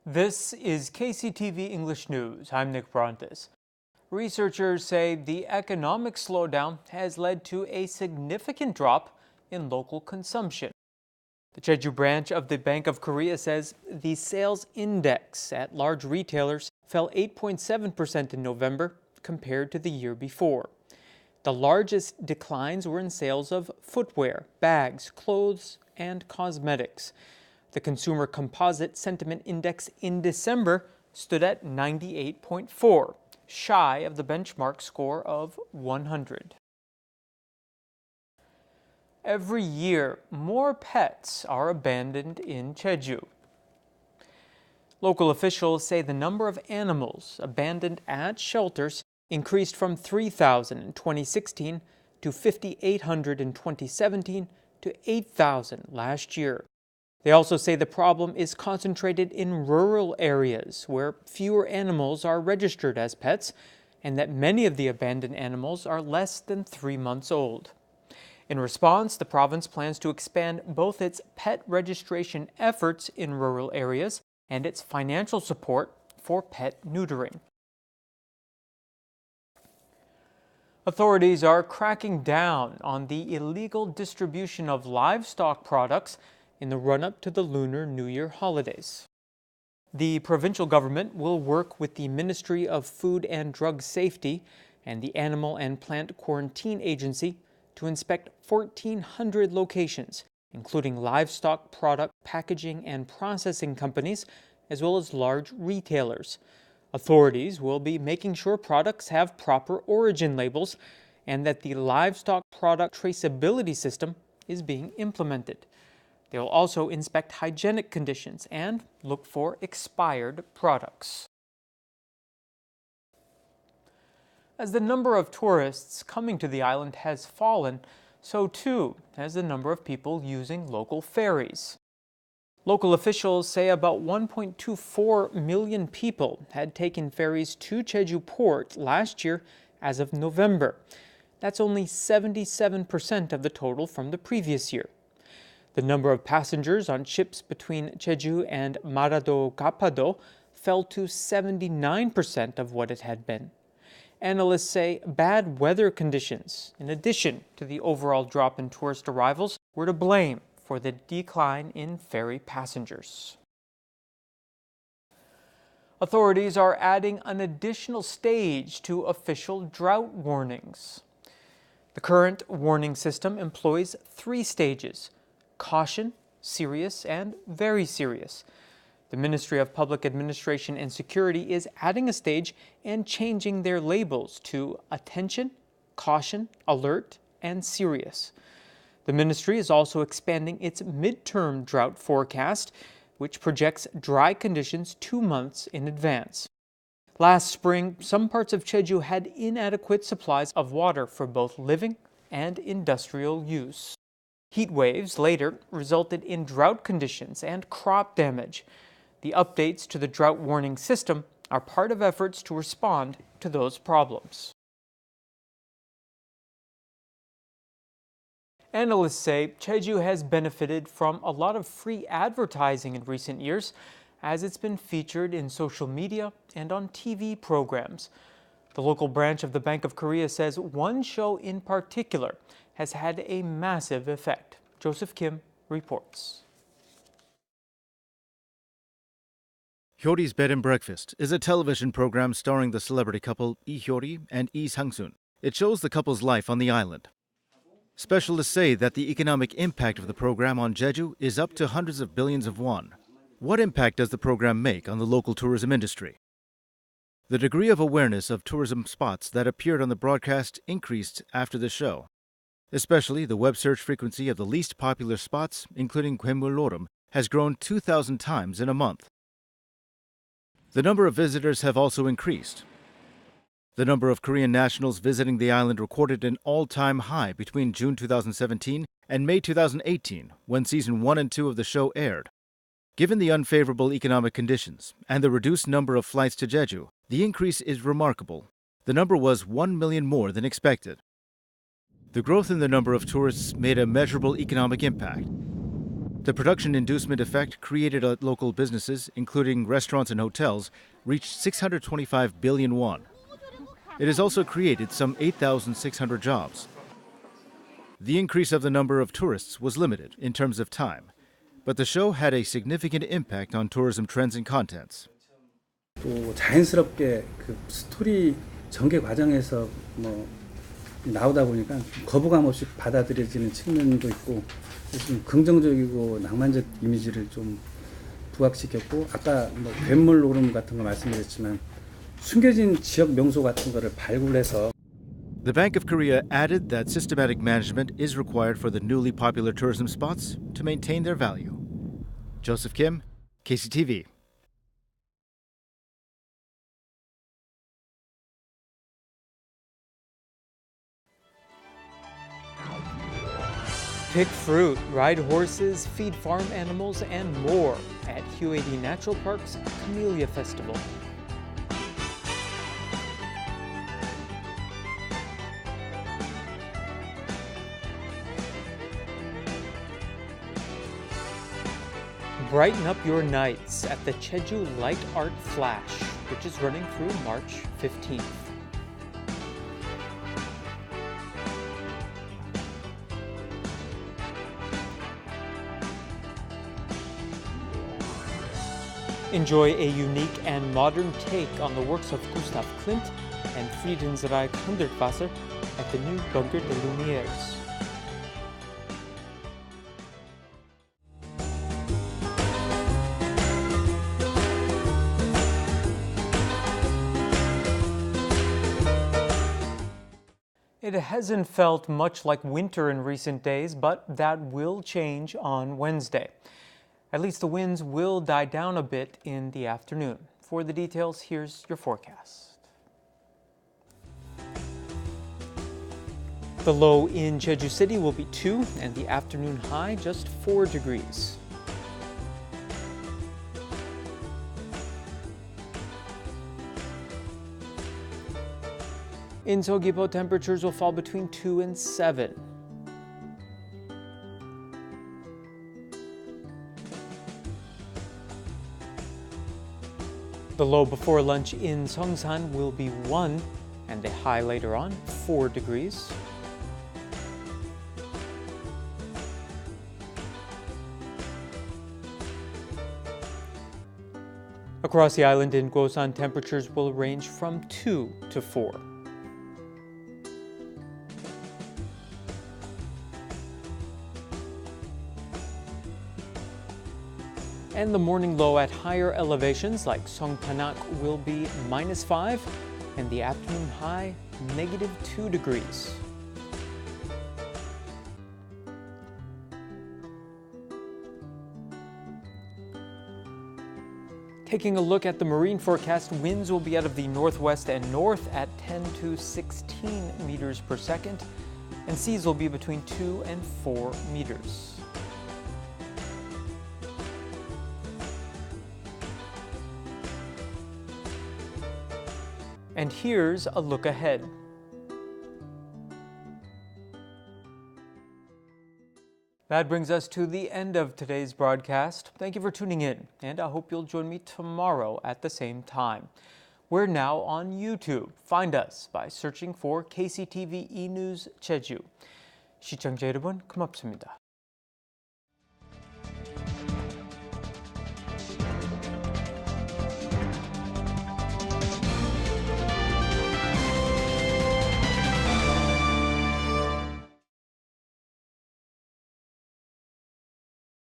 This is KCTV English News. I'm Nick Brontes. Researchers say the economic slowdown has led to a significant drop in local consumption. The Jeju branch of the Bank of Korea says the sales index at large retailers fell 8.7% in November compared to the year before. The largest declines were in sales of footwear, bags, clothes, and cosmetics. The Consumer Composite Sentiment Index in December stood at 98.4, shy of the benchmark score of 100. Every year, more pets are abandoned in Jeju. Local officials say the number of animals abandoned at shelters increased from 3,000 in 2016 to 5,800 in 2017 to 8,000 last year. They also say the problem is concentrated in rural areas where fewer animals are registered as pets and that many of the abandoned animals are less than 3 months old. In response, the province plans to expand both its pet registration efforts in rural areas and its financial support for pet neutering. Authorities are cracking down on the illegal distribution of livestock products in the run-up to the Lunar New Year holidays. The provincial government will work with the Ministry of Food and Drug Safety and the Animal and Plant Quarantine Agency to inspect 1,400 locations, including livestock product packaging and processing companies, as well as large retailers. Authorities will be making sure products have proper origin labels and that the livestock product traceability system is being implemented. They will also inspect hygienic conditions and look for expired products. As the number of tourists coming to the island has fallen, so too has the number of people using local ferries. Local officials say about 1.24 million people had taken ferries to Jeju port last year as of November. That's only 77% of the total from the previous year. The number of passengers on ships between Jeju and Manado-Gapado fell to 79% of what it had been. Analysts say bad weather conditions, in addition to the overall drop in tourist arrivals, were to blame for the decline in ferry passengers. Authorities are adding an additional stage to official drought warnings. The current warning system employs 3 stages: caution, serious, and very serious. The Ministry of Public Administration and Security is adding a stage and changing their labels to attention, caution, alert, and serious. The ministry is also expanding its midterm drought forecast, which projects dry conditions 2 months in advance. Last spring, some parts of Jeju had inadequate supplies of water for both living and industrial use. Heat waves later resulted in drought conditions and crop damage. The updates to the drought warning system are part of efforts to respond to those problems. Analysts say Jeju has benefited from a lot of free advertising in recent years, as it's been featured in social media and on TV programs. The local branch of the Bank of Korea says one show in particular has had a massive effect. Joseph Kim reports. Hyori's Bed and Breakfast is a television program starring the celebrity couple Lee Hyori and Lee Sang-soon. It shows the couple's life on the island. Specialists say that the economic impact of the program on Jeju is up to hundreds of billions of won. What impact does the program make on the local tourism industry? The degree of awareness of tourism spots that appeared on the broadcast increased after the show. Especially the web search frequency of the least popular spots, including Gwaemulorum, has grown 2,000 times in a month. The number of visitors have also increased. The number of Korean nationals visiting the island recorded an all-time high between June 2017 and May 2018, when season 1 and 2 of the show aired. Given the unfavorable economic conditions and the reduced number of flights to Jeju, the increase is remarkable. The number was 1 million more than expected. The growth in the number of tourists made a measurable economic impact. The production inducement effect created at local businesses, including restaurants and hotels, reached 625 billion won. It has also created some 8,600 jobs. The increase of the number of tourists was limited in terms of time, but the show had a significant impact on tourism trends and contents. 또 자연스럽게 그 스토리 전개 과정에서 뭐 나오다 보니까 거부감 없이 받아들여지는 측면도 있고 좀 긍정적이고 낭만적 이미지를 좀 부각시켰고 아까 뭐 괴물 노름 같은 거 말씀드렸지만 숨겨진 지역 명소 같은 거를 발굴해서 The Bank of Korea added that systematic management is required for the newly popular tourism spots to maintain their value. Joseph Kim, KCTV. Pick fruit, ride horses, feed farm animals, and more at Hue-80 Natural Park's Camellia Festival. Brighten up your nights at the Jeju Light Art Flash, which is running through March 15th. Enjoy a unique and modern take on the works of Gustav Klimt and Friedensreich Hundertwasser at the new Bunker de Lumières. It hasn't felt much like winter in recent days, but that will change on Wednesday. At least the winds will die down a bit in the afternoon. For the details, here's your forecast. The low in Jeju City will be 2 and the afternoon high just 4 degrees. In Seogwipo, temperatures will fall between 2 and 7. The low before lunch in Seongsan will be 1 and the high later on 4 degrees. Across the island in Gwosan, temperatures will range from 2 to 4. And the morning low at higher elevations like Songpanak will be -5 and the afternoon high -2 degrees. Taking a look at the marine forecast, winds will be out of the northwest and north at 10 to 16 meters per second, and seas will be between 2 and 4 meters. And here's a look ahead. That brings us to the end of today's broadcast. Thank you for tuning in, and I hope you'll join me tomorrow at the same time. We're now on YouTube. Find us by searching for KCTV E-News Jeju. 시청자 여러분, 고맙습니다.